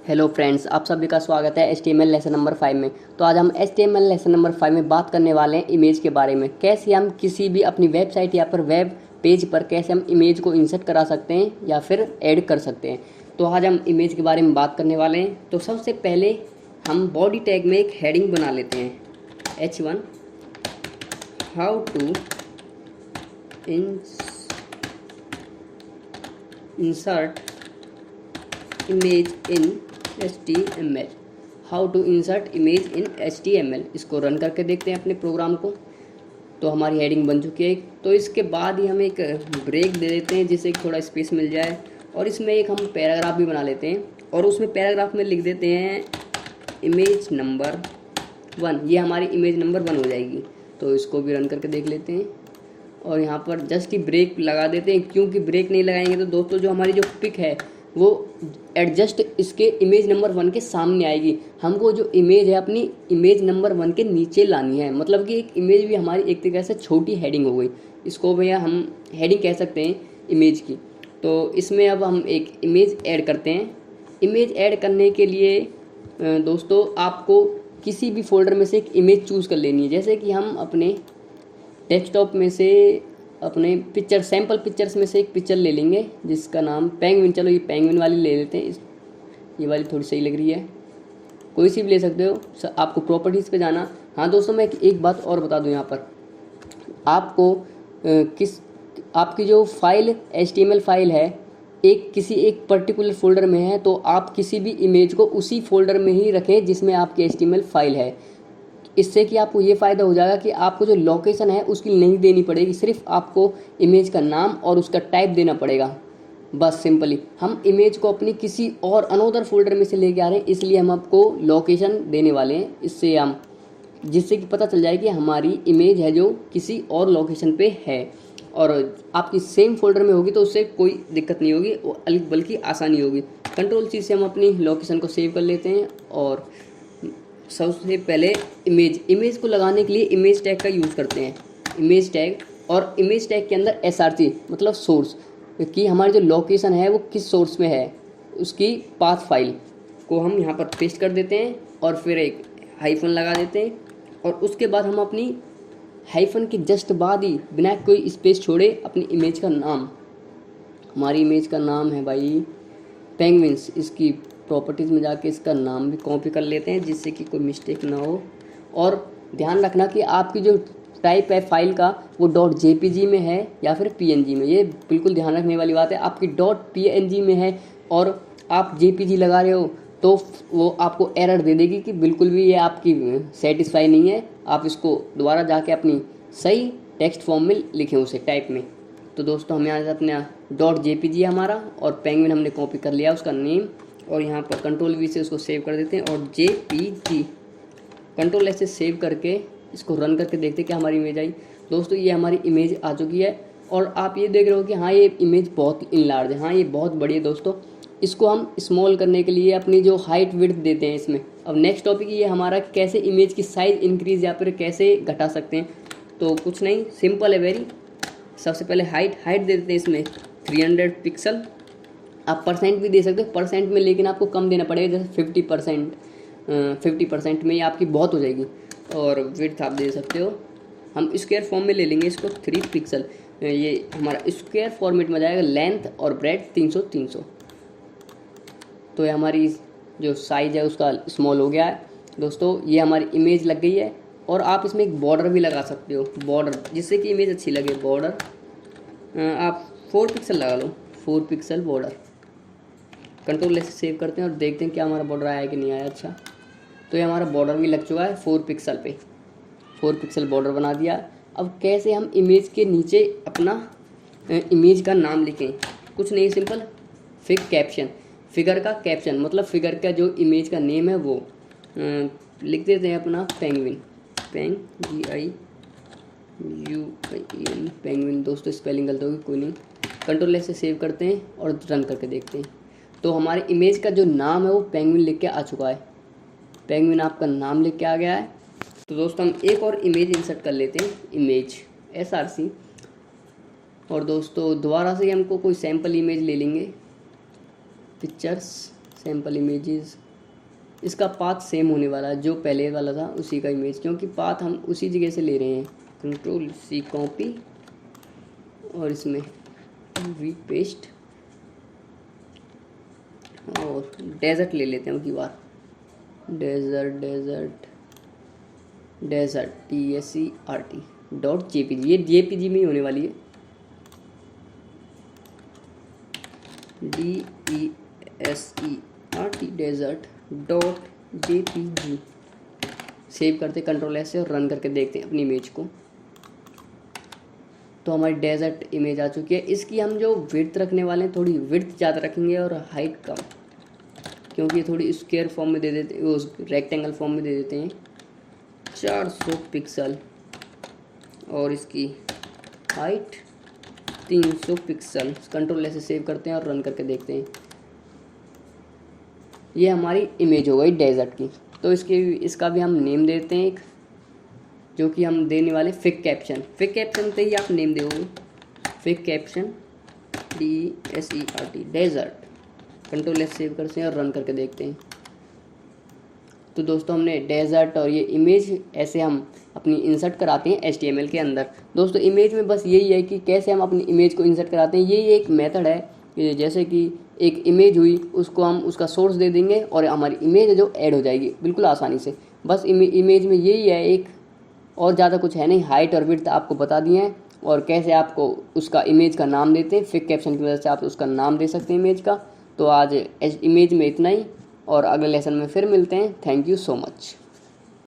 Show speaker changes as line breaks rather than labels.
Hello friends, आप सभी का स्वागत है HTML लेसन नंबर 5 में। तो आज हम HTML लेसन नंबर 5 में बात करने वाले हैं इमेज के बारे में। कैसे हम किसी भी अपनी वेबसाइट या फिर वेब पेज पर कैसे हम इमेज को इंसर्ट करा सकते हैं या फिर ऐड कर सकते हैं। तो आज हम इमेज के बारे में बात करने वाले हैं। तो सबसे पहले हम बॉडी टैग में एक हेडिंग बना लेते हैं, H1 how to insert image in HTML। How to insert image in HTML। इसको रन करके देखते हैं अपने प्रोग्राम को। तो हमारी हेडिंग बन चुकी है। तो इसके बाद ही हम एक ब्रेक दे देते हैं जिससे थोड़ा स्पेस मिल जाए, और इसमें एक हम पैराग्राफ भी बना लेते हैं और उसमें पैराग्राफ में लिख देते हैं इमेज नंबर 1। ये हमारी इमेज नंबर 1 हो जाएगी। तो इसको भी रन करके देख लेते हैं और यहाँ पर जस्ट ही ब्रेक लगा देते हैं, क्योंकि ब्रेक नहीं लगाएंगे तो दोस्तों जो हमारी जो पिक है वो एडजस्ट इसके इमेज नंबर 1 के सामने आएगी। हमको जो इमेज है अपनी इमेज नंबर 1 के नीचे लानी है, मतलब कि एक इमेज भी हमारी एक तरीके से छोटी हेडिंग हो गई। इसको भैया हम हेडिंग कह सकते हैं इमेज की। तो इसमें अब हम एक इमेज ऐड करते हैं। इमेज ऐड करने के लिए दोस्तों आपको किसी भी फोल्डर में से एक इमेज चूज़ कर लेनी है। जैसे कि हम अपने डेस्कटॉप में से अपने पिक्चर सैम्पल पिक्चर्स में से एक पिक्चर ले लेंगे जिसका नाम पेंगुइन। चलो ये पेंगुइन वाली ले लेते हैं। ये वाली थोड़ी सही लग रही है, कोई सी भी ले सकते हो। आपको प्रॉपर्टीज़ पे जाना। हाँ दोस्तों, मैं एक बात और बता दूं, यहाँ पर आपको आपकी जो फाइल HTML फाइल है किसी एक पर्टिकुलर फोल्डर में है, तो आप किसी भी इमेज को उसी फोल्डर में ही रखें जिसमें आपकी HTML फाइल है। इससे कि आपको ये फ़ायदा हो जाएगा कि आपको जो लोकेशन है उसकी नहीं देनी पड़ेगी, सिर्फ आपको इमेज का नाम और उसका टाइप देना पड़ेगा। बस सिंपली हम इमेज को अपनी किसी और अनोदर फोल्डर में से लेके आ रहे हैं, इसलिए हम आपको लोकेशन देने वाले हैं। इससे हम जिससे कि पता चल जाए कि हमारी इमेज है जो किसी और लोकेशन पे है, और आपकी सेम फोल्डर में होगी तो उससे कोई दिक्कत नहीं होगी, बल्कि आसानी होगी। कंट्रोल चीज़ से हम अपनी लोकेशन को सेव कर लेते हैं। और सबसे पहले इमेज को लगाने के लिए इमेज टैग का यूज़ करते हैं, इमेज टैग। और इमेज टैग के अंदर SRC मतलब सोर्स, कि हमारी जो लोकेशन है वो किस सोर्स में है, उसकी पाथ फाइल को हम यहाँ पर पेस्ट कर देते हैं और फिर एक हाइफन लगा देते हैं। और उसके बाद हम अपनी हाइफन के जस्ट बाद ही बिना कोई स्पेस छोड़े अपनी इमेज का नाम, हमारी इमेज का नाम है भाई पेंगुइन्स, इसकी प्रॉपर्टीज़ में जाके इसका नाम भी कॉपी कर लेते हैं जिससे कि कोई मिस्टेक ना हो। और ध्यान रखना कि आपकी जो टाइप है फाइल का वो .jpg में है या फिर PNG में। ये बिल्कुल ध्यान रखने वाली बात है। आपकी .png में है और आप JPG लगा रहे हो तो वो आपको एरर दे देगी कि बिल्कुल भी ये आपकी सेटिस्फाई नहीं है। आप इसको दोबारा जाके अपनी सही टेक्स्ट फॉर्म में लिखें उसे टाइप में। तो दोस्तों हम यहाँ से अपना .jpg हमारा और पेंगुइन हमने कॉपी कर लिया उसका नेम, और यहाँ पर कंट्रोल V से उसको सेव कर देते हैं। और JPG कंट्रोल S से सेव करके इसको रन करके देखते हैं क्या हमारी इमेज आई। दोस्तों ये हमारी इमेज आ चुकी है और आप ये देख रहे हो कि हाँ ये इमेज बहुत इनलार्ज है, हाँ ये बहुत बड़ी है। दोस्तों इसको हम स्मॉल करने के लिए अपनी जो हाइट विड्थ देते हैं इसमें। अब नेक्स्ट टॉपिक ये हमारा कैसे इमेज की साइज़ इंक्रीज़ या फिर कैसे घटा सकते हैं। तो कुछ नहीं, सिंपल है वेरी। सबसे पहले हाइट दे देते हैं इसमें 300 पिक्सल। आप परसेंट भी दे सकते हो परसेंट में, लेकिन आपको कम देना पड़ेगा, जैसे 50% में ये आपकी बहुत हो जाएगी। और विड्थ आप दे सकते हो, हम स्क्वायर फॉर्म में ले लेंगे इसको 3 पिक्सल। ये हमारा स्क्वायर फॉर्मेट में जाएगा। लेंथ और ब्रेड्थ 300। तो ये हमारी जो साइज़ है उसका स्मॉल हो गया है। दोस्तों ये हमारी इमेज लग गई है। और आप इसमें एक बॉर्डर भी लगा सकते हो, बॉर्डर जिससे कि इमेज अच्छी लगे। बॉर्डर आप 4 पिक्सल लगा लो, 4 पिक्सल बॉर्डर। कंट्रोल S से सेव करते हैं और देखते हैं क्या हमारा बॉर्डर आया कि नहीं आया। अच्छा, तो ये हमारा बॉर्डर भी लग चुका है 4 पिक्सल पे। 4 पिक्सल बॉर्डर बना दिया। अब कैसे हम इमेज के नीचे अपना इमेज का नाम लिखें, कुछ नहीं, सिंपल कैप्शन, फिगर का कैप्शन, मतलब फिगर का जो इमेज का नेम है वो लिख देते हैं अपना पेंगुइन, GIUIN पेंगुइन। दोस्तों स्पेलिंग गलत होगी, कोई नहीं। कंट्रोल S से सेव करते हैं और रन करके देखते हैं। तो हमारे इमेज का जो नाम है वो पेंगुइन लिख के आ चुका है। पेंगुइन आपका नाम लिख के आ गया है। तो दोस्तों हम एक और इमेज इंसर्ट कर लेते हैं, इमेज SRC। और दोस्तों दोबारा से हमको कोई सैम्पल इमेज ले लेंगे, पिक्चर्स सैम्पल इमेजेस, इसका पाथ सेम होने वाला है जो पहले वाला था उसी का इमेज, क्योंकि पाथ हम उसी जगह से ले रहे हैं। कंट्रोल सी कॉपी और इसमें वी पेस्ट और डेजर्ट ले लेते हैं की बार, डेजर्ट TSERT.jpg, ये JPG में ही होने वाली है, DESERT desert.jpg। सेव करते कंट्रोल एस से और रन करके देखते हैं अपनी इमेज को। तो हमारी डेजर्ट इमेज आ चुकी है। इसकी हम जो विड्थ रखने वाले हैं, थोड़ी विड्थ ज़्यादा रखेंगे और हाइट कम, क्योंकि ये थोड़ी स्क्वायर फॉर्म में दे देते हैं, उस रेक्टेंगल फॉर्म में दे देते हैं। 400 पिक्सल और इसकी हाइट 300 पिक्सल। कंट्रोल ऐसे सेव करते हैं और रन करके देखते हैं। ये हमारी इमेज हो गई डेजर्ट की। तो इसका भी हम नेम देते हैं एक, जो कि हम देने वाले फिक कैप्शन। फिक कैप्शन से ही आप नेम दोगे, pic caption DESERT desert. Control S save करते हैं और रन करके देखते हैं। तो दोस्तों हमने डेजर्ट और ये इमेज ऐसे हम अपनी इंसर्ट कराते हैं HTML के अंदर। दोस्तों इमेज में बस यही है कि कैसे हम अपनी इमेज को इंसर्ट कराते हैं। यही एक मेथड है कि जैसे कि एक इमेज हुई, उसको हम उसका सोर्स दे देंगे और हमारी इमेज है जो ऐड हो जाएगी बिल्कुल आसानी से। बस इमेज में यही है एक, और ज़्यादा कुछ है नहीं। हाइट और विड्थ आपको बता दिए हैं और कैसे आपको उसका इमेज का नाम देते हैं। फिक कैप्शन की वजह से आप उसका नाम दे सकते हैं इमेज का। तो आज इमेज में इतना ही, और अगले लेसन में फिर मिलते हैं। Thank you so much.